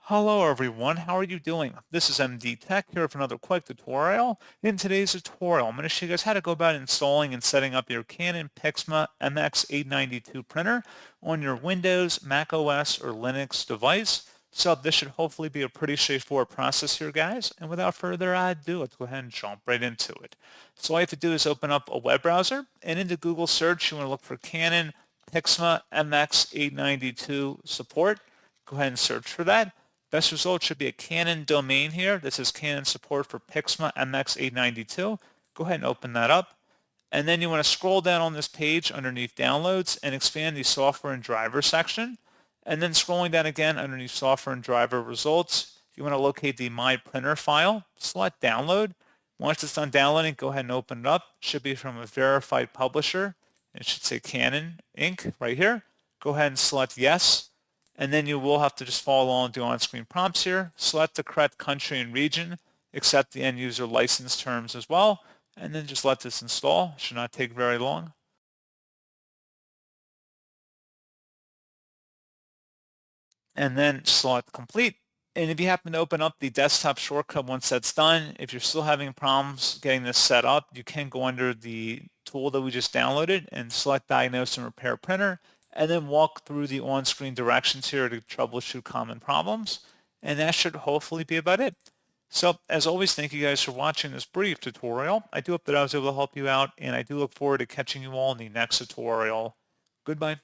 Hello everyone, how are you doing? This is MD Tech here with another quick tutorial. In today's tutorial, I'm going to show you guys how to go about installing and setting up your Canon PIXMA MX892 printer on your Windows, Mac OS, or Linux device. So this should hopefully be a pretty straightforward process here, guys. And without further ado, let's go ahead and jump right into it. So all you have to do is open up a web browser, and into Google search, you want to look for Canon PIXMA MX892 support. Go ahead and search for that. Best result should be a Canon domain here. This is Canon support for PIXMA MX892. Go ahead and open that up. And then you want to scroll down on this page underneath downloads and expand the software and driver section. And then scrolling down again underneath software and driver results, you want to locate the My Printer file, select download. Once it's done downloading, go ahead and open it up. It should be from a verified publisher. It should say Canon Inc. right here. Go ahead and select yes. And then you will have to just follow along the on-screen prompts here. Select the correct country and region, accept the end user license terms as well, and then just let this install. It should not take very long. And then select complete. And if you happen to open up the desktop shortcut once that's done, if you're still having problems getting this set up, you can go under the tool that we just downloaded and select diagnose and repair printer, and then walk through the on-screen directions here to troubleshoot common problems. And that should hopefully be about it. So as always, thank you guys for watching this brief tutorial. I do hope that I was able to help you out, and I do look forward to catching you all in the next tutorial. Goodbye.